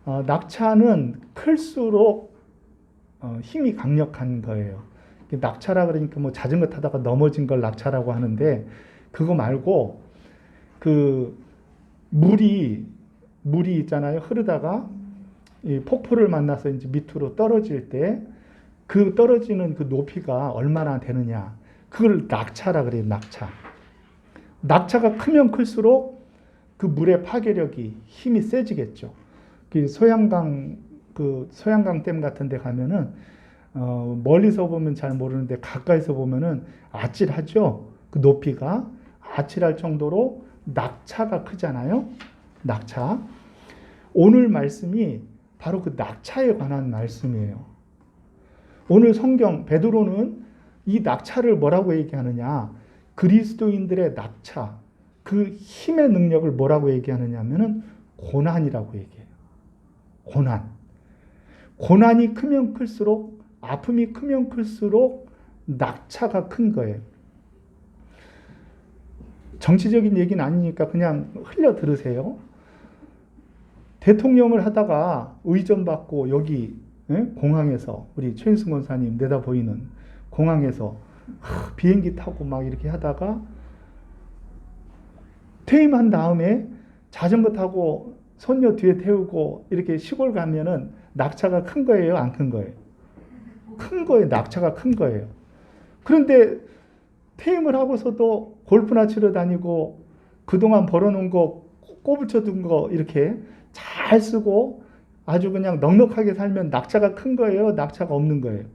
낙차는 클수록 힘이 강력한 거예요. 낙차라 그러니까 뭐 자전거 타다가 넘어진 걸 낙차라고 하는데, 그거 말고 그 물이 있잖아요. 흐르다가 이 폭포를 만나서 이제 밑으로 떨어질 때 그 떨어지는 그 높이가 얼마나 되느냐, 그걸 낙차라 그래요. 낙차가 크면 클수록 그 물의 파괴력이, 힘이 세지겠죠. 그 소양강 댐 같은 데 가면은 멀리서 보면 잘 모르는데 가까이서 보면은 아찔하죠. 그 높이가 아찔할 정도로 낙차가 크잖아요. 낙차. 오늘 말씀이 바로 그 낙차에 관한 말씀이에요. 오늘 성경 베드로는 이 낙차를 뭐라고 얘기하느냐? 그리스도인들의 낙차, 그 힘의 능력을 뭐라고 얘기하느냐 하면은 고난이라고 얘기해요. 고난이 크면 클수록, 아픔이 크면 클수록 낙차가 큰 거예요. 정치적인 얘기는 아니니까 그냥 흘려 들으세요. 대통령을 하다가 의전받고 여기 공항에서 우리 최인승 원사님 내다 보이는 공항에서 비행기 타고 막 이렇게 하다가 퇴임한 다음에 자전거 타고 손녀 뒤에 태우고 이렇게 시골 가면은 낙차가 큰 거예요? 안 큰 거예요? 큰 거예요. 낙차가 큰 거예요. 그런데 퇴임을 하고서도 골프나 치러 다니고 그동안 벌어놓은 거, 꼬부쳐둔 거 이렇게 잘 쓰고 아주 그냥 넉넉하게 살면 낙차가 큰 거예요? 낙차가 없는 거예요?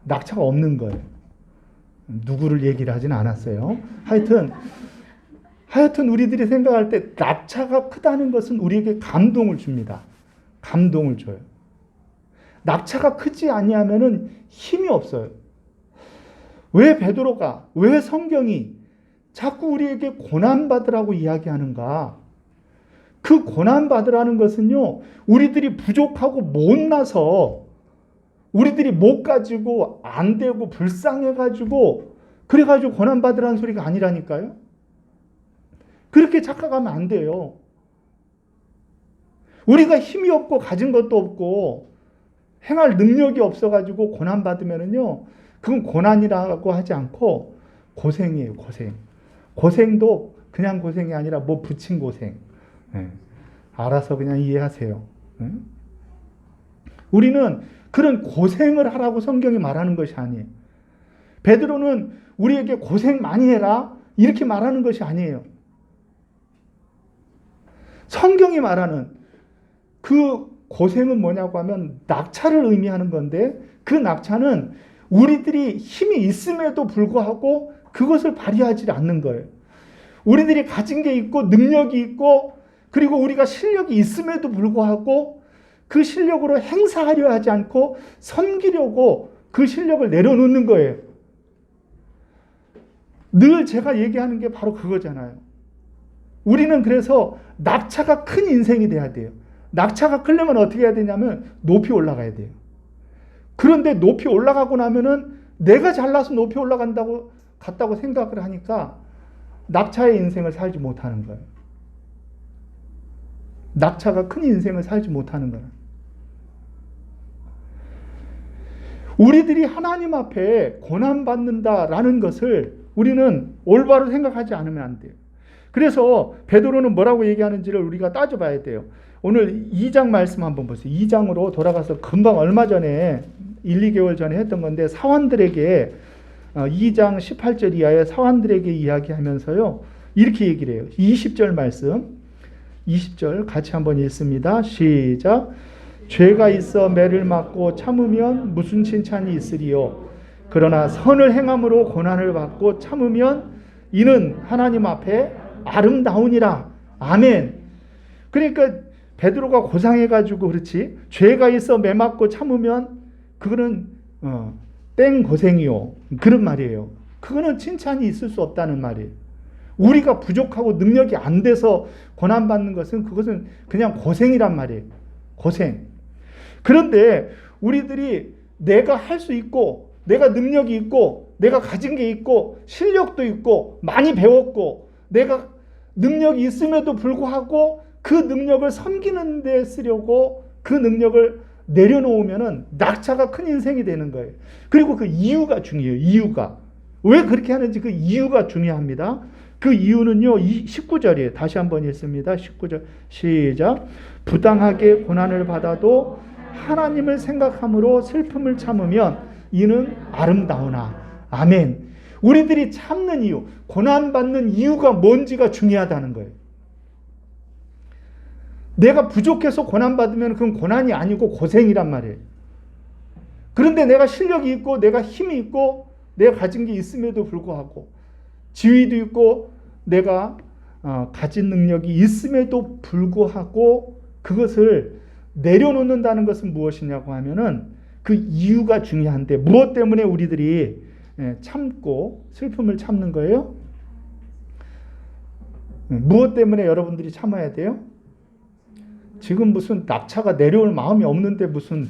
낙차가 없는 거예요. 누구를 얘기를 하진 않았어요. 하여튼 우리들이 생각할 때 낙차가 크다는 것은 우리에게 감동을 줍니다. 감동을 줘요. 낙차가 크지 아니하면은 힘이 없어요. 왜 베드로가, 왜 성경이 자꾸 우리에게 고난받으라고 이야기하는가? 그 고난받으라는 것은요, 우리들이 부족하고 못나서, 우리들이 못 가지고 안 되고 불쌍해가지고 그래가지고 고난받으라는 소리가 아니라니까요. 그렇게 착각하면 안 돼요. 우리가 힘이 없고 가진 것도 없고 행할 능력이 없어가지고 고난받으면은요, 그건 고난이라고 하지 않고 고생이에요, 고생. 고생도 그냥 고생이 아니라 뭐 붙인 고생. 알아서 그냥 이해하세요. 우리는 그런 고생을 하라고 성경이 말하는 것이 아니에요. 베드로는 우리에게 고생 많이 해라 이렇게 말하는 것이 아니에요. 성경이 말하는 그 고생은 뭐냐고 하면 낙차를 의미하는 건데, 그 낙차는 우리들이 힘이 있음에도 불구하고 그것을 발휘하지 않는 거예요. 우리들이 가진 게 있고 능력이 있고 그리고 우리가 실력이 있음에도 불구하고 그 실력으로 행사하려 하지 않고 섬기려고 그 실력을 내려놓는 거예요. 늘 제가 얘기하는 게 바로 그거잖아요. 우리는 그래서 낙차가 큰 인생이 돼야 돼요. 낙차가 크려면 어떻게 해야 되냐면 높이 올라가야 돼요. 그런데 높이 올라가고 나면은 내가 잘나서 높이 갔다고 생각을 하니까 낙차의 인생을 살지 못하는 거예요. 낙차가 큰 인생을 살지 못하는 거예요. 우리들이 하나님 앞에 고난받는다라는 것을 우리는 올바로 생각하지 않으면 안 돼요. 그래서 베드로는 뭐라고 얘기하는지를 우리가 따져봐야 돼요. 오늘 2장 말씀 한번 보세요. 2장으로 돌아가서 금방 얼마 전에 1, 2개월 전에 했던 건데, 사환들에게 2장 18절 이하의 사환들에게 이야기하면서요, 이렇게 얘기를 해요. 20절 말씀, 20절 같이 한번 읽습니다. 시작. 죄가 있어 매를 맞고 참으면 무슨 칭찬이 있으리요? 그러나 선을 행함으로 고난을 받고 참으면 이는 하나님 앞에 아름다우니라. 아멘. 그러니까 베드로가 고상해가지고 그렇지, 죄가 있어 매 맞고 참으면 그거는 땡 고생이요, 그런 말이에요. 그거는 칭찬이 있을 수 없다는 말이에요. 우리가 부족하고 능력이 안 돼서 고난받는 것은 그것은 그냥 고생이란 말이에요. 고생. 그런데 우리들이 내가 할 수 있고 내가 능력이 있고 내가 가진 게 있고 실력도 있고 많이 배웠고 내가 능력이 있음에도 불구하고 그 능력을 섬기는 데 쓰려고 그 능력을 내려놓으면은 낙차가 큰 인생이 되는 거예요. 그리고 그 이유가 중요해요. 이유가. 왜 그렇게 하는지 그 이유가 중요합니다. 그 이유는요. 19절이에요. 다시 한번 읽습니다. 19절 시작. 부당하게 고난을 받아도 하나님을 생각함으로 슬픔을 참으면 이는 아름다우나. 아멘. 우리들이 참는 이유, 고난받는 이유가 뭔지가 중요하다는 거예요. 내가 부족해서 고난받으면 그건 고난이 아니고 고생이란 말이에요. 그런데 내가 실력이 있고 내가 힘이 있고 내가 가진 게 있음에도 불구하고 지위도 있고 내가 가진 능력이 있음에도 불구하고 그것을 내려놓는다는 것은 무엇이냐고 하면은 그 이유가 중요한데 무엇 때문에 우리들이 참고 슬픔을 참는 거예요? 무엇 때문에 여러분들이 참아야 돼요? 지금 무슨 낙차가 내려올 마음이 없는데 무슨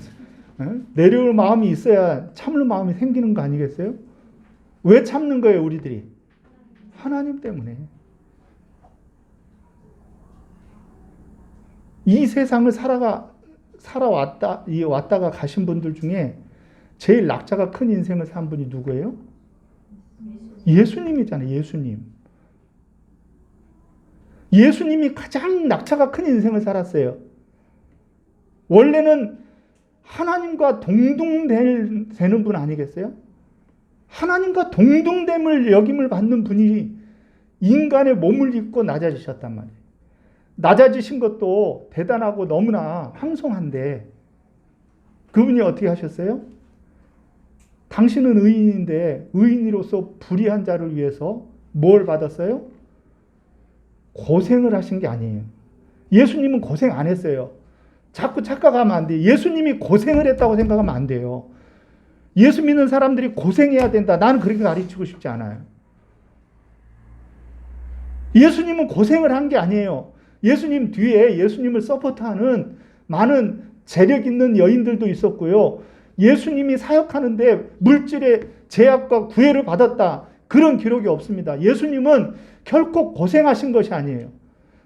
내려올 마음이 있어야 참을 마음이 생기는 거 아니겠어요? 왜 참는 거예요, 우리들이? 하나님 때문에. 이 세상을 왔다가 가신 분들 중에 제일 낙차가 큰 인생을 산 분이 누구예요? 예수님이잖아요, 예수님. 예수님이 가장 낙차가 큰 인생을 살았어요. 원래는 하나님과 동등되는 분 아니겠어요? 하나님과 동등됨을 여김을 받는 분이 인간의 몸을 입고 낮아지셨단 말이에요. 낮아지신 것도 대단하고 너무나 황송한데 그분이 어떻게 하셨어요? 당신은 의인인데 의인으로서 불의한 자를 위해서 뭘 받았어요? 고생을 하신 게 아니에요. 예수님은 고생 안 했어요. 자꾸 착각하면 안 돼요. 예수님이 고생을 했다고 생각하면 안 돼요. 예수 믿는 사람들이 고생해야 된다. 나는 그렇게 가르치고 싶지 않아요. 예수님은 고생을 한 게 아니에요. 예수님 뒤에 예수님을 서포트하는 많은 재력 있는 여인들도 있었고요. 예수님이 사역하는데 물질의 제약과 구애를 받았다. 그런 기록이 없습니다. 예수님은 결코 고생하신 것이 아니에요.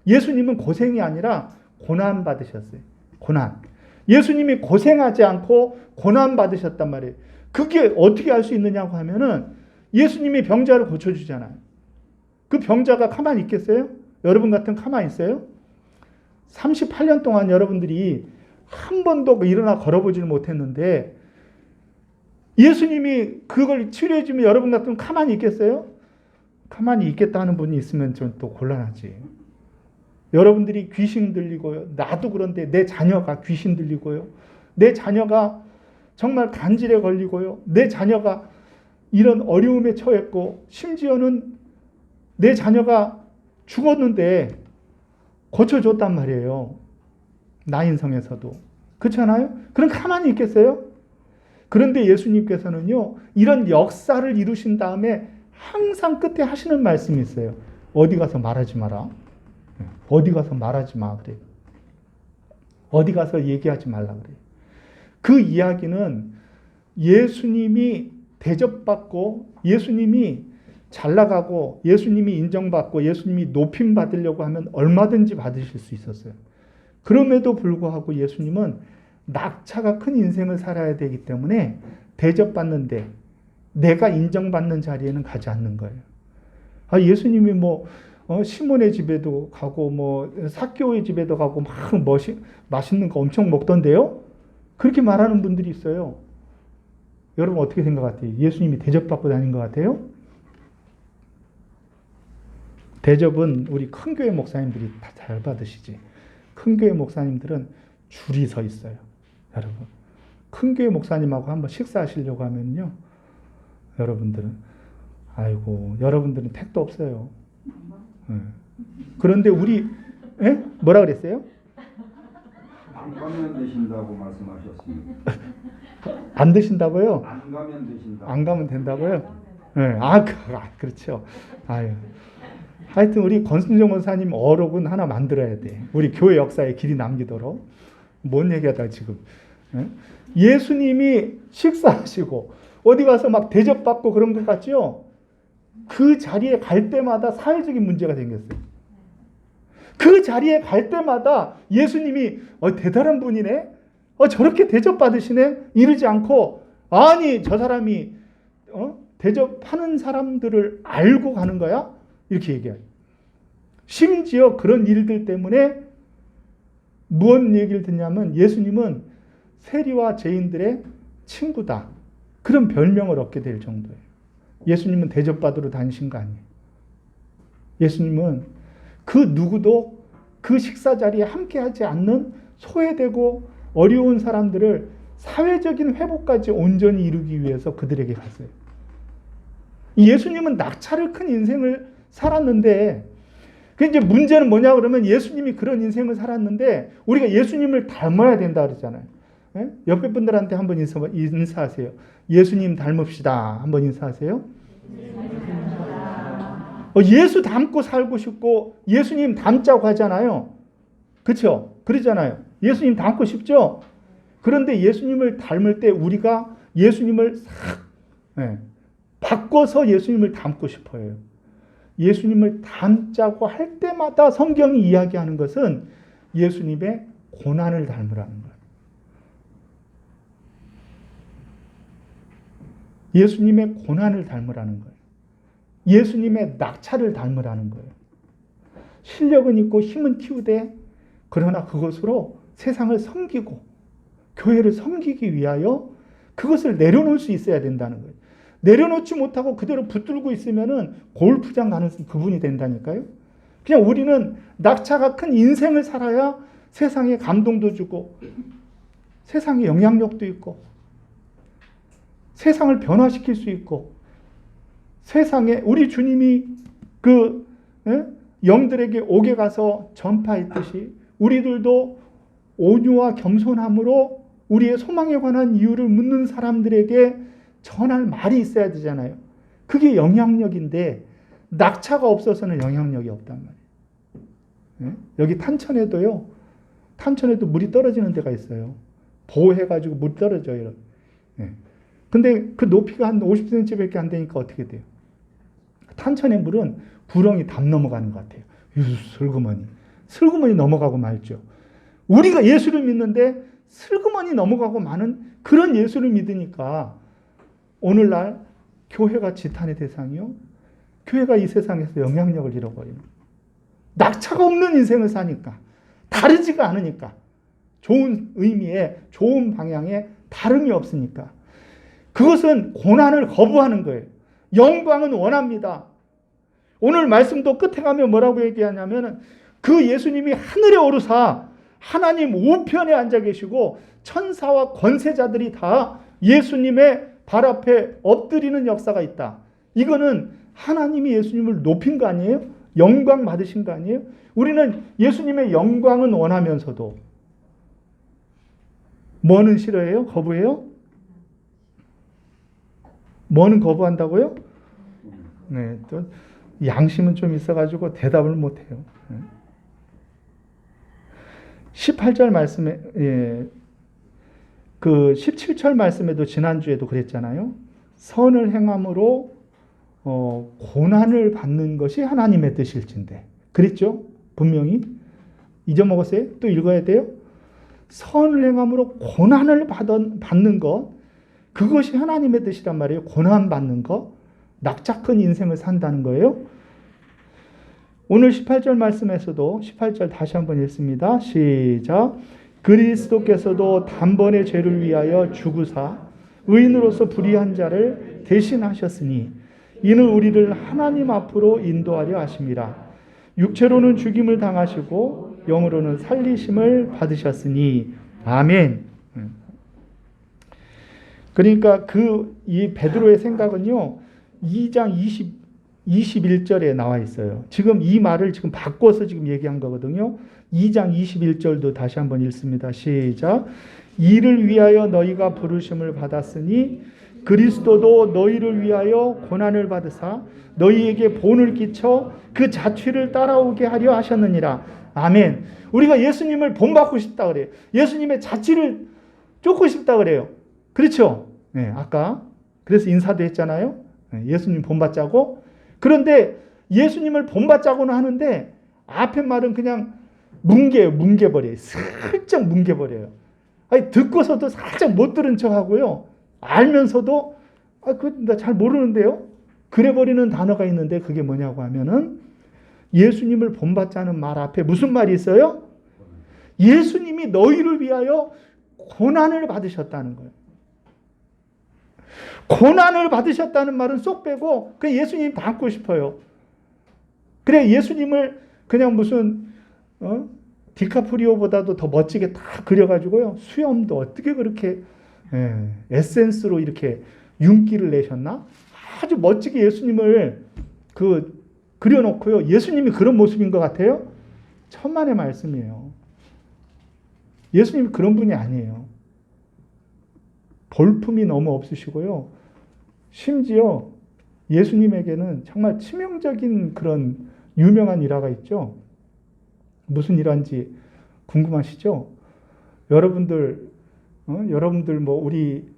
예수님은 고생이 아니라 고난 받으셨어요. 고난. 예수님이 고생하지 않고 고난 받으셨단 말이에요. 그게 어떻게 알 수 있느냐고 하면은 예수님이 병자를 고쳐주잖아요. 그 병자가 가만히 있겠어요? 여러분 같으면 가만히 있어요? 38년 동안 여러분들이 한 번도 일어나 걸어보지를 못했는데 예수님이 그걸 치료해주면 여러분 같으면 가만히 있겠어요? 가만히 있겠다는 분이 있으면 좀 또 곤란하지. 여러분들이 귀신 들리고요. 나도 그런데 내 자녀가 귀신 들리고요. 내 자녀가 정말 간질에 걸리고요. 내 자녀가 이런 어려움에 처했고 심지어는 내 자녀가 죽었는데 고쳐줬단 말이에요. 나인성에서도. 그렇잖아요? 그럼 가만히 있겠어요? 그런데 예수님께서는요. 이런 역사를 이루신 다음에 항상 끝에 하시는 말씀이 있어요. 어디 가서 말하지 마라. 어디 가서 말하지 마 그래요. 어디 가서 얘기하지 말라 그래요. 그 이야기는 예수님이 대접받고 예수님이 잘 나가고 예수님이 인정받고 예수님이 높임 받으려고 하면 얼마든지 받으실 수 있었어요. 그럼에도 불구하고 예수님은 낙차가 큰 인생을 살아야 되기 때문에 대접받는데 내가 인정받는 자리에는 가지 않는 거예요. 예수님이 시몬의 집에도 가고 삭개오의 집에도 가고 막 맛있는 거 엄청 먹던데요. 그렇게 말하는 분들이 있어요. 여러분 어떻게 생각하세요? 예수님이 대접받고 다닌 것 같아요? 대접은 우리 큰 교회 목사님들이 다 잘 받으시지. 큰 교회 목사님들은 줄이 서 있어요. 여러분. 큰 교회 목사님하고 한번 식사하시려고 하면요. 여러분들은 택도 없어요. 그런데 뭐라 그랬어요? 안 가면 되신다고 말씀하셨습니다. 안 드신다고요? 안 가면 되신다. 안 가면 된다고요? 네. 그렇죠. 하여튼 우리 권순정 원사님 어록은 하나 만들어야 돼. 우리 교회 역사에 길이 남기도록. 뭔 얘기하다 지금. 예수님이 식사하시고 어디 가서 막 대접받고 그런 것 같죠? 그 자리에 갈 때마다 사회적인 문제가 생겼어요. 그 자리에 갈 때마다 예수님이 대단한 분이네, 저렇게 대접받으시네 이러지 않고, 아니 저 사람이 대접하는 사람들을 알고 가는 거야? 이렇게 얘기해요. 심지어 그런 일들 때문에 무슨 얘기를 듣냐면 예수님은 세리와 죄인들의 친구다, 그런 별명을 얻게 될 정도예요. 예수님은 대접받으러 다니신 거 아니에요. 예수님은 그 누구도 그 식사 자리에 함께하지 않는 소외되고 어려운 사람들을 사회적인 회복까지 온전히 이루기 위해서 그들에게 갔어요. 예수님은 낙차를 큰 인생을 살았는데, 그 이제 문제는 뭐냐 그러면 예수님이 그런 인생을 살았는데 우리가 예수님을 닮아야 된다 그러잖아요. 예? 옆에 분들한테 한번 인사하세요. 예수님 닮읍시다. 한번 인사하세요. 예수 닮고 살고 싶고 예수님 닮자고 하잖아요. 그렇죠? 그러잖아요. 예수님 닮고 싶죠? 그런데 예수님을 닮을 때 우리가 예수님을 싹 바꿔서 예수님을 닮고 싶어요. 예수님을 닮자고 할 때마다 성경이 이야기하는 것은 예수님의 고난을 닮으라는 거예요. 예수님의 고난을 닮으라는 거예요. 예수님의 낙차를 닮으라는 거예요. 실력은 있고 힘은 키우되 그러나 그것으로 세상을 섬기고 교회를 섬기기 위하여 그것을 내려놓을 수 있어야 된다는 거예요. 내려놓지 못하고 그대로 붙들고 있으면은 골프장 가는 그분이 된다니까요. 그냥 우리는 낙차가 큰 인생을 살아야 세상에 감동도 주고 세상에 영향력도 있고 세상을 변화시킬 수 있고 세상에 우리 주님이 영들에게 옥에 가서 전파했듯이 우리들도 온유와 겸손함으로 우리의 소망에 관한 이유를 묻는 사람들에게 전할 말이 있어야 되잖아요. 그게 영향력인데 낙차가 없어서는 영향력이 없단 말이에요. 여기 탄천에도 물이 떨어지는 데가 있어요. 보호해가지고 물이 떨어져요. 근데 그 높이가 한 50cm밖에 안 되니까 어떻게 돼요? 탄천의 물은 구렁이 담 넘어가는 것 같아요. 슬그머니 넘어가고 말죠. 우리가 예수를 믿는데 슬그머니 넘어가고 마는 그런 예수를 믿으니까 오늘날 교회가 지탄의 대상이요. 교회가 이 세상에서 영향력을 잃어버리는. 낙차가 없는 인생을 사니까. 다르지가 않으니까. 좋은 의미에 좋은 방향에 다름이 없으니까. 그것은 고난을 거부하는 거예요. 영광은 원합니다. 오늘 말씀도 끝에 가면 뭐라고 얘기하냐면 그 예수님이 하늘에 오르사 하나님 우편에 앉아 계시고 천사와 권세자들이 다 예수님의 발 앞에 엎드리는 역사가 있다. 이거는 하나님이 예수님을 높인 거 아니에요? 영광 받으신 거 아니에요? 우리는 예수님의 영광은 원하면서도 뭐는 싫어해요? 거부해요? 뭐는 거부한다고요? 네, 또 양심은 좀 있어가지고 대답을 못해요. 18절 말씀에 그 17절 말씀에도 지난주에도 그랬잖아요. 선을 행함으로 고난을 받는 것이 하나님의 뜻일진데. 그랬죠? 분명히. 잊어먹었어요? 또 읽어야 돼요? 선을 행함으로 고난을 받는 것, 그것이 하나님의 뜻이란 말이에요. 고난받는 것, 낙차 큰 인생을 산다는 거예요. 오늘 18절 말씀에서도 18절 다시 한번 읽습니다. 시작. 그리스도께서도 단번에 죄를 위하여 죽으사 의인으로서 불의한 자를 대신하셨으니 이는 우리를 하나님 앞으로 인도하려 하심이라. 육체로는 죽임을 당하시고 영으로는 살리심을 받으셨으니 아멘. 그러니까 이 베드로의 생각은요, 2장 21절에 나와 있어요. 지금 이 말을 지금 바꿔서 지금 얘기한 거거든요. 2장 21절도 다시 한번 읽습니다. 시작. 이를 위하여 너희가 부르심을 받았으니 그리스도도 너희를 위하여 고난을 받으사 너희에게 본을 끼쳐 그 자취를 따라오게 하려 하셨느니라. 아멘. 우리가 예수님을 본받고 싶다 그래요. 예수님의 자취를 쫓고 싶다 그래요. 그렇죠? 네, 아까 그래서 인사도 했잖아요. 네, 예수님 본받자고. 그런데 예수님을 본받자고는 하는데 앞에 말은 그냥 뭉개버려요. 슬쩍 뭉개버려요. 아니, 듣고서도 살짝 못 들은 척 하고요. 알면서도, 나 잘 모르는데요? 그래버리는 단어가 있는데 그게 뭐냐고 하면은 예수님을 본받지 않은 말 앞에 무슨 말이 있어요? 예수님이 너희를 위하여 고난을 받으셨다는 거예요. 고난을 받으셨다는 말은 쏙 빼고 그 예수님 닮고 싶어요. 그래 예수님을 그냥 무슨 디카프리오보다도 더 멋지게 다 그려가지고요. 수염도 어떻게 그렇게 에센스로 이렇게 윤기를 내셨나? 아주 멋지게 예수님을 그려놓고요. 예수님이 그런 모습인 것 같아요? 천만의 말씀이에요. 예수님이 그런 분이 아니에요. 볼품이 너무 없으시고요. 심지어 예수님에게는 정말 치명적인 그런 유명한 일화가 있죠. 무슨 일화인지 궁금하시죠? 여러분들 뭐 우리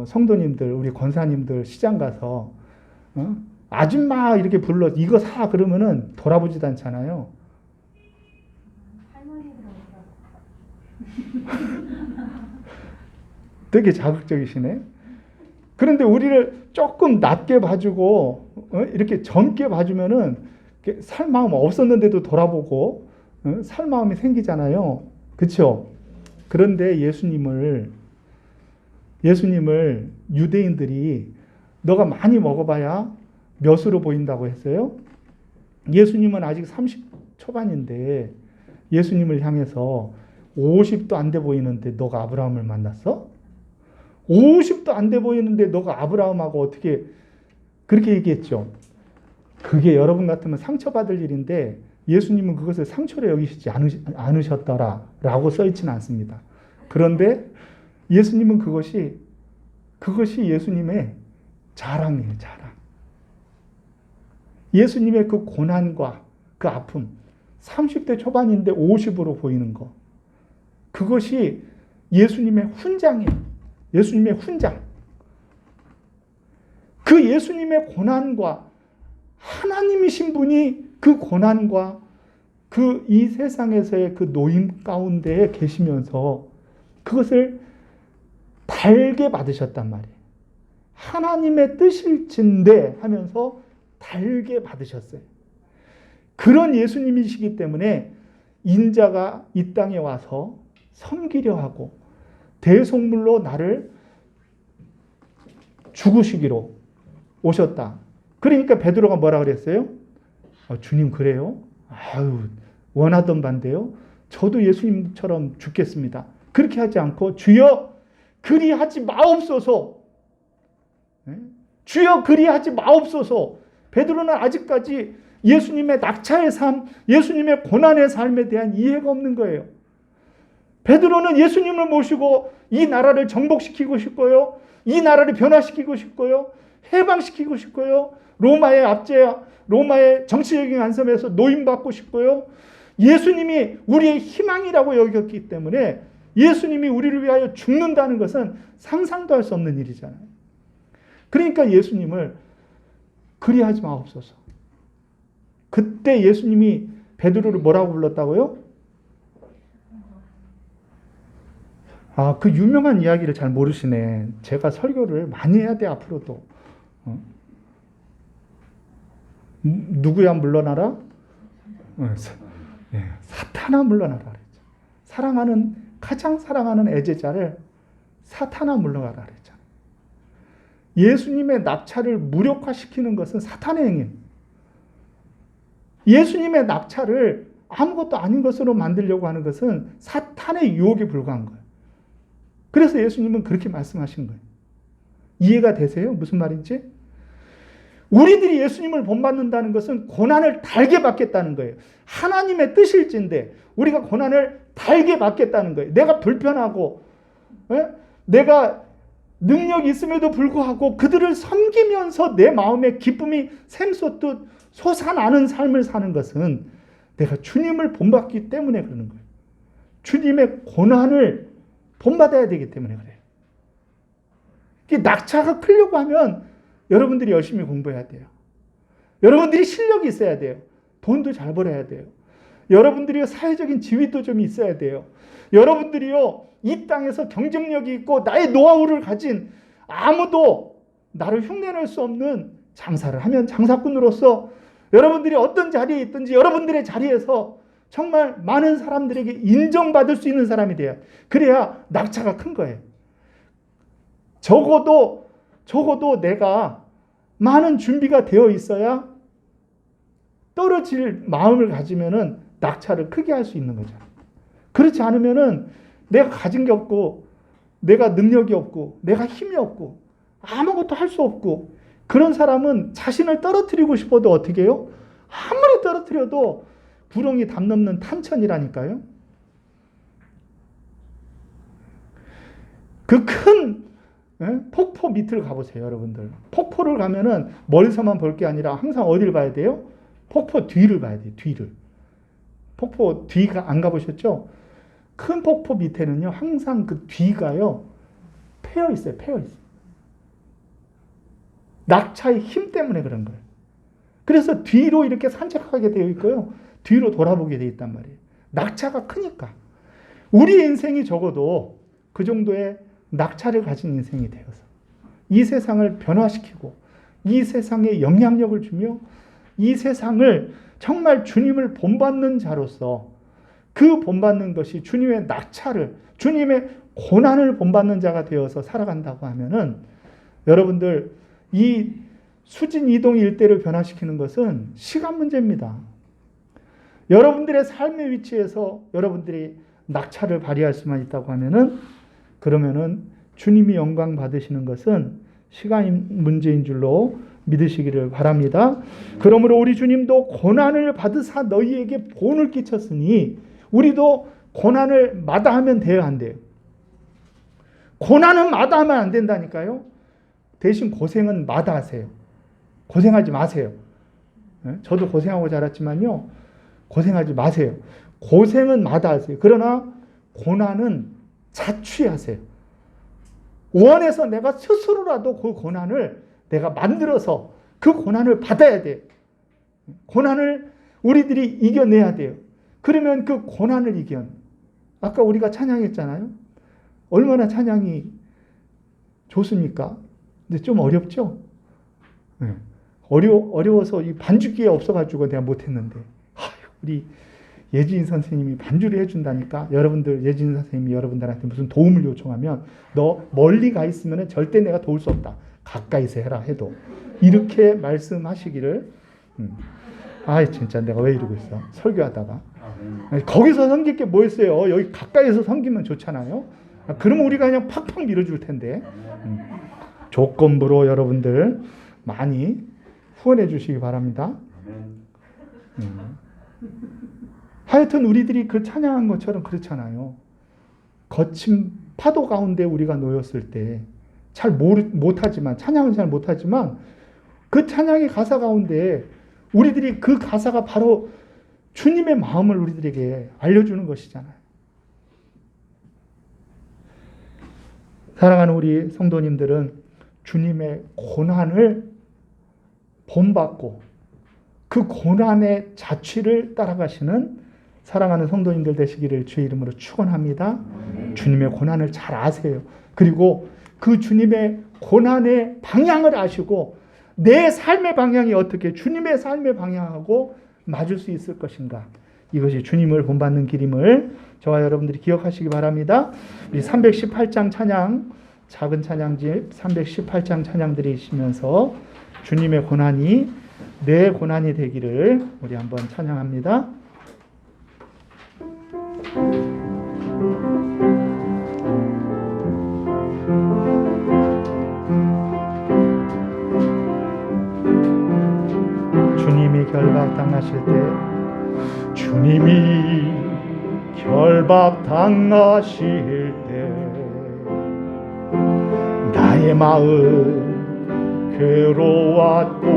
성도님들, 우리 권사님들 시장 가서 아줌마 이렇게 불러 이거 사 그러면은 돌아보지도 않잖아요. 되게 자극적이시네. 그런데 우리를 조금 낮게 봐주고 이렇게 젊게 봐주면은 살 마음 없었는데도 돌아보고 살 마음이 생기잖아요. 그렇죠? 그런데 예수님을 유대인들이 너가 많이 먹어봐야 몇으로 보인다고 했어요? 예수님은 아직 30 초반인데 예수님을 향해서 50도 안 돼 보이는데 너가 아브라함을 만났어? 50도 안 돼 보이는데 너가 아브라함하고 어떻게 그렇게 얘기했죠. 그게 여러분 같으면 상처받을 일인데 예수님은 그것을 상처로 여기시지 않으셨더라라고 써있지는 않습니다. 그런데 예수님은 그것이 예수님의 자랑이에요. 자랑. 예수님의 그 고난과 그 아픔 30대 초반인데 50으로 보이는 거 그것이 예수님의 훈장이에요. 예수님의 훈장. 그 예수님의 고난과 하나님이신 분이 그 고난과 그 이 세상에서의 그 노임 가운데에 계시면서 그것을 달게 받으셨단 말이에요. 하나님의 뜻일진데 하면서 달게 받으셨어요. 그런 예수님이시기 때문에 인자가 이 땅에 와서 섬기려 하고 대속물로 나를 죽으시기로 오셨다. 그러니까 베드로가 뭐라 그랬어요? 주님 그래요? 아유 원하던 반대요. 저도 예수님처럼 죽겠습니다. 그렇게 하지 않고 주여 그리하지 마옵소서. 주여 그리하지 마옵소서. 베드로는 아직까지 예수님의 낙차의 삶, 예수님의 고난의 삶에 대한 이해가 없는 거예요. 베드로는 예수님을 모시고 이 나라를 정복시키고 싶고요. 이 나라를 변화시키고 싶고요. 해방시키고 싶고요. 로마의 정치적인 안섬에서 노임받고 싶고요. 예수님이 우리의 희망이라고 여겼기 때문에 예수님이 우리를 위하여 죽는다는 것은 상상도 할 수 없는 일이잖아요. 그러니까 예수님을 그리하지 마옵소서. 그때 예수님이 베드로를 뭐라고 불렀다고요? 그 유명한 이야기를 잘 모르시네. 제가 설교를 많이 해야 돼 앞으로도. 누구야 물러나라? 사탄아 물러나라 그랬죠. 가장 사랑하는 애제자를 사탄아 물러가라 그랬잖아요. 예수님의 낙차를 무력화시키는 것은 사탄의 행위예요. 예수님의 낙차를 아무것도 아닌 것으로 만들려고 하는 것은 사탄의 유혹에 불과한 거예요. 그래서 예수님은 그렇게 말씀하신 거예요. 이해가 되세요? 무슨 말인지? 우리들이 예수님을 본받는다는 것은 고난을 달게 받겠다는 거예요. 하나님의 뜻일진데 우리가 고난을 달게 받겠다는 거예요. 내가 불편하고 내가 능력이 있음에도 불구하고 그들을 섬기면서 내 마음에 기쁨이 샘솟듯 솟아나는 삶을 사는 것은 내가 주님을 본받기 때문에 그러는 거예요. 주님의 고난을 본받아야 되기 때문에 그래요. 낙차가 크려고 하면 여러분들이 열심히 공부해야 돼요. 여러분들이 실력이 있어야 돼요. 돈도 잘 벌어야 돼요. 여러분들이 사회적인 지위도 좀 있어야 돼요. 여러분들이요, 이 땅에서 경쟁력이 있고 나의 노하우를 가진 아무도 나를 흉내낼 수 없는 장사를 하면 장사꾼으로서 여러분들이 어떤 자리에 있든지 여러분들의 자리에서 정말 많은 사람들에게 인정받을 수 있는 사람이 돼야, 그래야 낙차가 큰 거예요. 적어도 내가 많은 준비가 되어 있어야 떨어질 마음을 가지면은 낙차를 크게 할 수 있는 거잖아요. 그렇지 않으면은 내가 가진 게 없고, 내가 능력이 없고, 내가 힘이 없고, 아무것도 할 수 없고, 그런 사람은 자신을 떨어뜨리고 싶어도 어떻게 해요? 아무리 떨어뜨려도 구렁이 담 넘는 탄천이라니까요. 그 큰 폭포 밑을 가보세요, 여러분들. 폭포를 가면은 멀리서만 볼 게 아니라 항상 어디를 봐야 돼요? 폭포 뒤를 봐야 돼요, 뒤를. 폭포 뒤가 안 가보셨죠? 큰 폭포 밑에는요, 항상 그 뒤가요, 패여 있어요, 패여 있어요. 낙차의 힘 때문에 그런 거예요. 그래서 뒤로 이렇게 산책하게 되어 있고요, 뒤로 돌아보게 되어 있단 말이에요. 낙차가 크니까. 우리 인생이 적어도 그 정도의 낙차를 가진 인생이 되어서 이 세상을 변화시키고 이 세상에 영향력을 주며 이 세상을 정말 주님을 본받는 자로서, 그 본받는 것이 주님의 낙차를, 주님의 고난을 본받는 자가 되어서 살아간다고 하면은, 여러분들, 이 수진 이동 일대를 변화시키는 것은 시간 문제입니다. 여러분들의 삶의 위치에서 여러분들이 낙차를 발휘할 수만 있다고 하면은, 그러면은 주님이 영광 받으시는 것은 시간 문제인 줄로 믿으시기를 바랍니다. 그러므로 우리 주님도 고난을 받으사 너희에게 본을 끼쳤으니 우리도 고난을 마다하면 돼요, 안 돼요? 고난은 마다하면 안 된다니까요. 대신 고생은 마다하세요. 고생하지 마세요. 저도 고생하고 자랐지만요, 고생하지 마세요. 고생은 마다하세요. 그러나 고난은 자취하세요. 원해서 내가 스스로라도 그 고난을 내가 만들어서 그 고난을 받아야 돼요. 고난을 우리들이 이겨내야 돼요. 그러면 그 고난을 아까 우리가 찬양했잖아요. 얼마나 찬양이 좋습니까? 근데 좀 어렵죠? 네. 어려워서 이 반주기에 없어가지고 내가 못했는데, 우리 예진 선생님이 반주를 해준다니까. 여러분들, 예진 선생님이 여러분들한테 무슨 도움을 요청하면 너 멀리 가 있으면 절대 내가 도울 수 없다, 가까이서 해라 해도, 이렇게 말씀하시기를. 진짜 내가 왜 이러고 있어, 설교하다가. 거기서 섬길 게 뭐 있어요? 여기 가까이서 섬기면 좋잖아요. 그러면 우리가 그냥 팍팍 밀어줄 텐데. 조건부로 여러분들 많이 후원해 주시기 바랍니다. 하여튼 우리들이 그 찬양한 것처럼 그렇잖아요. 거친 파도 가운데 우리가 놓였을 때 잘 못하지만, 찬양은 잘 못하지만, 그 찬양의 가사 가운데 우리들이 그 가사가 바로 주님의 마음을 우리들에게 알려주는 것이잖아요. 사랑하는 우리 성도님들은 주님의 고난을 본받고 그 고난의 자취를 따라가시는 사랑하는 성도님들 되시기를 주의 이름으로 축원합니다. 주님의 고난을 잘 아세요. 그리고 그 주님의 고난의 방향을 아시고 내 삶의 방향이 어떻게 주님의 삶의 방향하고 맞을 수 있을 것인가, 이것이 주님을 본받는 길임을 저와 여러분들이 기억하시기 바랍니다. 우리 318장 찬양, 작은 찬양집 318장 찬양 드리시면서 주님의 고난이 내 고난이 되기를 우리 한번 찬양합니다. 주님이 결박당하실 때, 주님이 결박당하실 때 나의 마음 괴로웠고,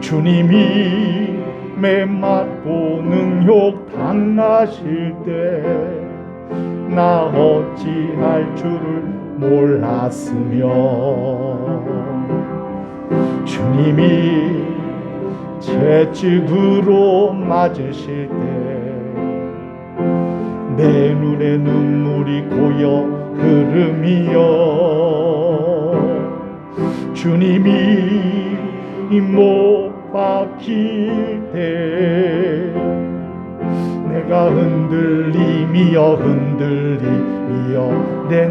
주님이 매 맞고 능욕 당하실 때 나 어찌할 줄을 몰랐으며, 주님이 채찍으로 맞으실 때 내 눈에 눈물이 고여 흐름이여 주님이 못 박힐 때 내가 흔들림이여 내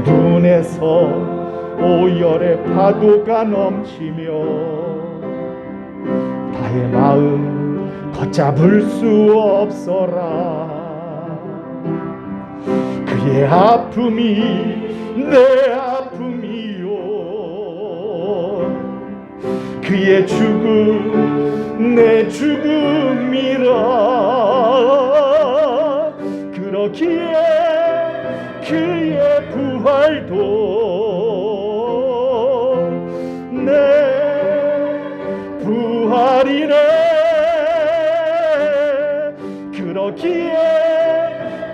눈에서 오열의 파도가 넘치며 나의 마음 걷잡을 수 없어라. 그의 아픔이 내 아픔이요 그의 죽음 내 죽음이라. 그렇기에 그의 부활도 내 부활이네. 그렇기에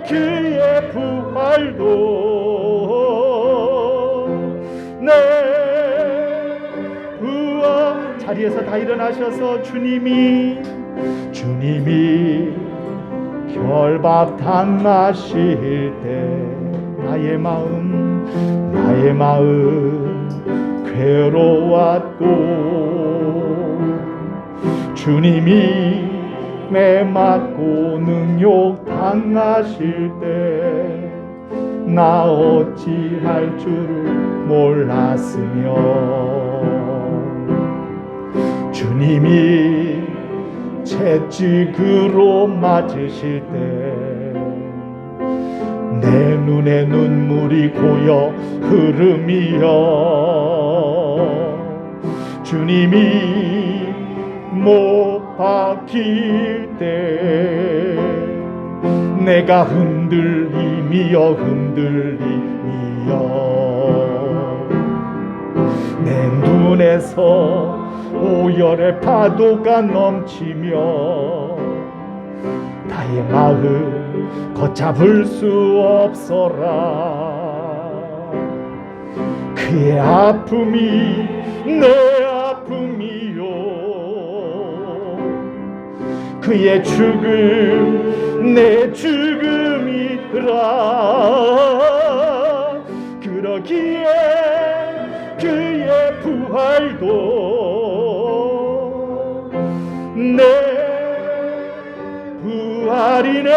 그의 부활도 내 부활. 자리에서 다 일어나셔서 주님이 결박 당하실 때 나의 마음 괴로웠고 주님이 매 맞고 능욕 당하실 때 나 어찌할 줄을 몰랐으며 주님이 채찍으로 맞으실 때 내 눈에 눈물이 고여 흐름이여 주님이 못 박힐 때 내가 흔들림이여 내 눈에서 오열의 파도가 넘치며 나의 마음 걷잡을 수 없어라. 그의 아픔이 내 아픔이요 그의 죽음 내 죽음이라. 그러기에 그의 부활도 내 부활이네.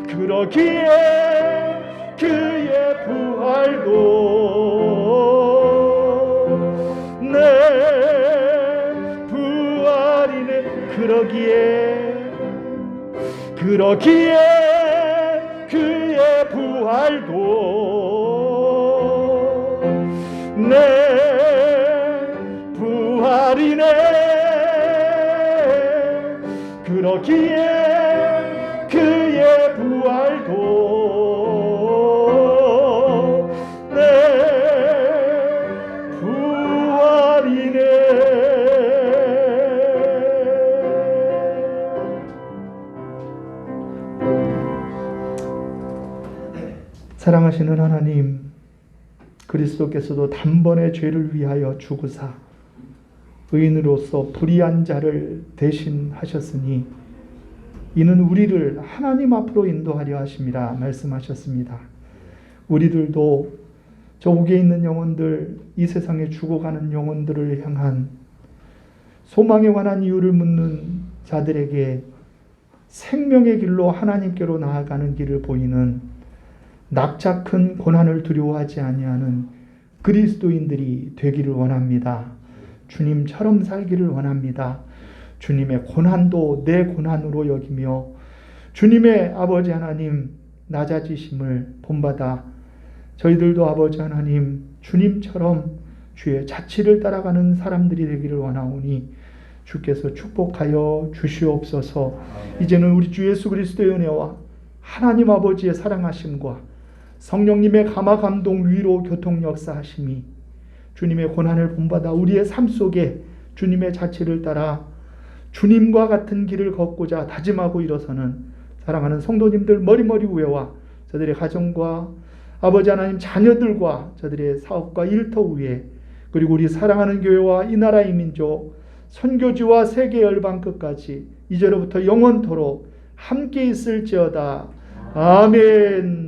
그러기에 그의 부활도 내 부활이네. 그러기에 그의 부활도 내 부활이네. 그러기에 그의 부활도 내 부활이네. 사랑하시는 하나님, 그리스도께서도 단번에 죄를 위하여 죽으사 의인으로서 불의한 자를 대신하셨으니 이는 우리를 하나님 앞으로 인도하려 하심이라 말씀하셨습니다. 우리들도 저 옥에 있는 영혼들, 이 세상에 죽어가는 영혼들을 향한 소망에 관한 이유를 묻는 자들에게 생명의 길로 하나님께로 나아가는 길을 보이는 낙자 큰 고난을 두려워하지 아니하는 그리스도인들이 되기를 원합니다. 주님처럼 살기를 원합니다. 주님의 고난도 내 고난으로 여기며 주님의 아버지 하나님 낮아지심을 본받아 저희들도 아버지 하나님 주님처럼 주의 자치를 따라가는 사람들이 되기를 원하오니 주께서 축복하여 주시옵소서. 이제는 우리 주 예수 그리스도의 은혜와 하나님 아버지의 사랑하심과 성령님의 감화 감동 위로 교통 역사하심이 주님의 고난을 본받아 우리의 삶 속에 주님의 자치를 따라 주님과 같은 길을 걷고자 다짐하고 일어서는 사랑하는 성도님들 머리머리 위에와 저들의 가정과 아버지 하나님 자녀들과 저들의 사업과 일터 위에 그리고 우리 사랑하는 교회와 이 나라의 민족, 선교지와 세계 열방 끝까지 이제로부터 영원토록 함께 있을지어다. 아멘.